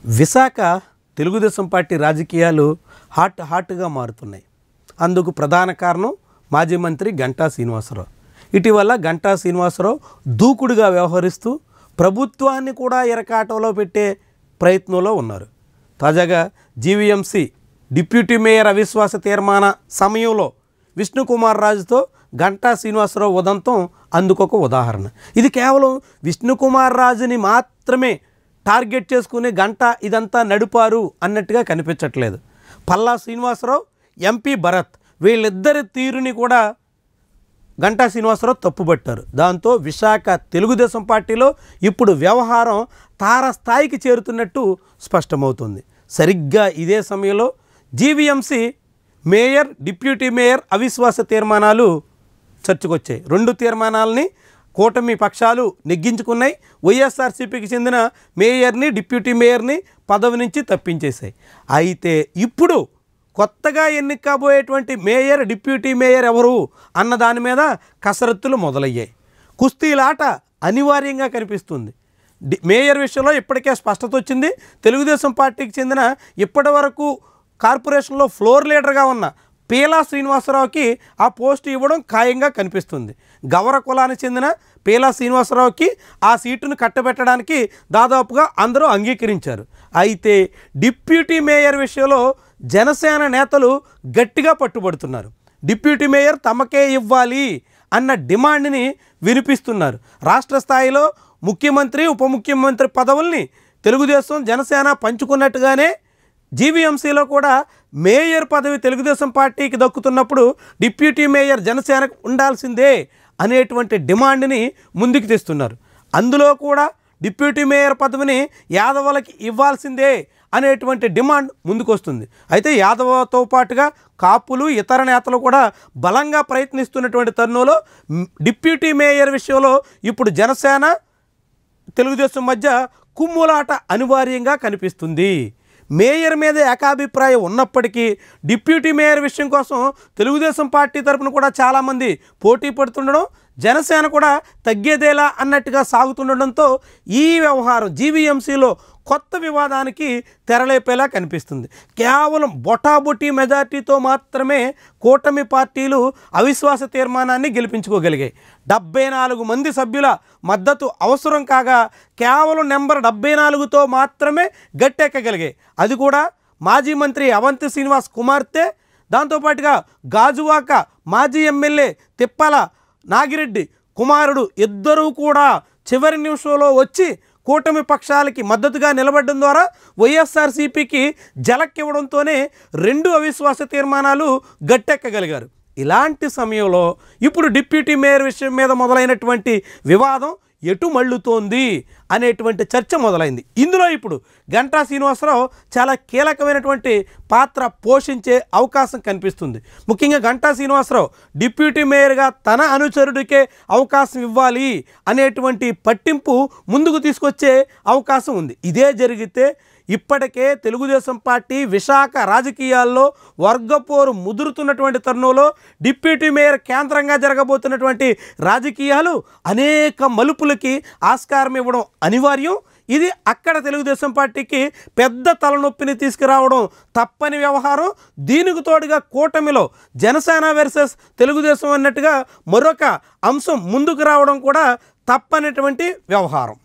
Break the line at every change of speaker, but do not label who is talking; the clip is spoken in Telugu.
విశాఖ తెలుగుదేశం పార్టీ రాజకీయాలు హాట్గా మారుతున్నాయి. అందుకు ప్రధాన కారణం మాజీ మంత్రి గంటా శ్రీనివాసరావు. ఇటీవల గంటా శ్రీనివాసరావు దూకుడుగా వ్యవహరిస్తూ ప్రభుత్వాన్ని కూడా ఇరకాటంలో పెట్టే ప్రయత్నంలో ఉన్నారు. తాజాగా జీవీఎంసీ డిప్యూటీ మేయర్ అవిశ్వాస తీర్మాన సమయంలో విష్ణుకుమార్ రాజుతో గంటా శ్రీనివాసరావు ఉదంతం అందుకొక ఉదాహరణ. ఇది కేవలం విష్ణుకుమార్ రాజుని మాత్రమే టార్గెట్ చేసుకుని గంటా ఇదంతా నడిపారు అన్నట్టుగా కనిపించట్లేదు. పల్లా శ్రీనివాసరావు, ఎంపీ భరత్ వీళ్ళిద్దరి తీరుని కూడా గంటా శ్రీనివాసరావు తప్పుపట్టారు. దాంతో విశాఖ తెలుగుదేశం పార్టీలో ఇప్పుడు వ్యవహారం తారస్థాయికి చేరుతున్నట్టు స్పష్టమవుతుంది. సరిగ్గా ఇదే సమయంలో జీవీఎంసీ మేయర్, డిప్యూటీ మేయర్ అవిశ్వాస తీర్మానాలు చర్చకొచ్చాయి. 2 తీర్మానాలని కూటమి పక్షాలు నెగ్గించుకున్నాయి. వైఎస్ఆర్సీపీకి చెందిన మేయర్ని, డిప్యూటీ మేయర్ని పదవి నుంచి తప్పించేశాయి. అయితే ఇప్పుడు కొత్తగా ఎన్నిక కాబోయేటువంటి మేయర్, డిప్యూటీ మేయర్ ఎవరు అన్న దాని మీద కసరత్తులు మొదలయ్యాయి. కుస్తీలాట అనివార్యంగా కనిపిస్తుంది. మేయర్ విషయంలో ఇప్పటికే స్పష్టత వచ్చింది. తెలుగుదేశం పార్టీకి చెందిన ఇప్పటి వరకు కార్పొరేషన్లో ఫ్లోర్ లీడర్గా ఉన్న పీలా శ్రీనివాసరావుకి ఆ పోస్టు ఇవ్వడం ఖాయంగా కనిపిస్తుంది. గవర కులానికి చెందిన పీలా శ్రీనివాసరావుకి ఆ సీటును కట్టబెట్టడానికి దాదాపుగా అందరూ అంగీకరించారు. అయితే డిప్యూటీ మేయర్ విషయంలో జనసేన నేతలు గట్టిగా పట్టుబడుతున్నారు. డిప్యూటీ మేయర్ తమకే ఇవ్వాలి అన్న డిమాండ్ని వినిపిస్తున్నారు. రాష్ట్ర స్థాయిలో ముఖ్యమంత్రి, ఉప ముఖ్యమంత్రి పదవుల్ని తెలుగుదేశం, జనసేన పంచుకున్నట్టుగానే జీవీఎంసీలో కూడా మేయర్ పదవి తెలుగుదేశం పార్టీకి దక్కుతున్నప్పుడు డిప్యూటీ మేయర్ జనసేనకు ఉండాల్సిందే అనేటువంటి డిమాండ్ని ముందుకు తెస్తున్నారు. అందులో కూడా డిప్యూటీ మేయర్ పదవిని యాదవులకి ఇవ్వాల్సిందే అనేటువంటి డిమాండ్ ముందుకు వస్తుంది. అయితే యాదవతో పాటుగా కాపులు, ఇతర నేతలు కూడా బలంగా ప్రయత్నిస్తున్నటువంటి తరుణంలో డిప్యూటీ మేయర్ విషయంలో ఇప్పుడు జనసేన, తెలుగుదేశం మధ్య కుమ్ములాట అనివార్యంగా కనిపిస్తుంది. మేయర్ మీద ఏకాభిప్రాయం ఉన్నప్పటికీ డిప్యూటీ మేయర్ విషయం కోసం తెలుగుదేశం పార్టీ తరపున కూడా చాలామంది పోటీ పడుతుండడం, జనసేన కూడా తగ్గేదేలా అన్నట్టుగా సాగుతుండడంతో ఈ వ్యవహారం జీవీఎంసీలో కొత్త వివాదానికి తెరలేపేలా కనిపిస్తుంది. కేవలం బొటాబొటీ మెజార్టీతో మాత్రమే కూటమి పార్టీలు అవిశ్వాస తీర్మానాన్ని గెలిపించుకోగలిగాయి. 74 మంది సభ్యుల మద్దతు అవసరం కాగా కేవలం నెంబర్ 74తో మాత్రమే గట్టెక్కగలిగాయి. అది కూడా మాజీ మంత్రి అవంతి శ్రీనివాస్ కుమార్తె, దాంతోపాటుగా గాజువాక మాజీ ఎమ్మెల్యే తిప్పల నాగిరెడ్డి కుమారుడు ఇద్దరూ కూడా చివరి నిమిషంలో వచ్చి కూటమి పక్షాలకి మద్దతుగా నిలబడడం ద్వారా వైఎస్ఆర్సీపీకి జలక్కివ్వడంతోనే 2 అవిశ్వాస తీర్మానాలు గట్టెక్కగలిగారు. ఇలాంటి సమయంలో ఇప్పుడు డిప్యూటీ మేయర్ విషయం మీద మొదలైనటువంటి వివాదం ఎటు మళ్ళుతోంది అనేటువంటి చర్చ మొదలైంది. ఇందులో ఇప్పుడు గంటా శ్రీనివాసరావు చాలా కీలకమైనటువంటి పాత్ర పోషించే అవకాశం కనిపిస్తుంది. ముఖ్యంగా గంటా శ్రీనివాసరావు డిప్యూటీ మేయర్గా తన అనుచరుడికే అవకాశం ఇవ్వాలి అనేటువంటి పట్టింపు ముందుకు తీసుకొచ్చే అవకాశం ఉంది. ఇదే జరిగితే ఇప్పటికే తెలుగుదేశం పార్టీ విశాఖ రాజకీయాల్లో వర్గపోరు ముదురుతున్నటువంటి తరుణంలో డిప్యూటీ మేయర్ కేంద్రంగా జరగబోతున్నటువంటి రాజకీయాలు అనేక మలుపులకి ఆస్కారం ఇవ్వడం అనివార్యం. ఇది అక్కడ తెలుగుదేశం పార్టీకి పెద్ద తలనొప్పిని తీసుకురావడం తప్పని వ్యవహారం. దీనికి తోడుగా కూటమిలో జనసేన వర్సెస్ తెలుగుదేశం అన్నట్టుగా మరొక అంశం ముందుకు రావడం కూడా తప్పనటువంటి వ్యవహారం.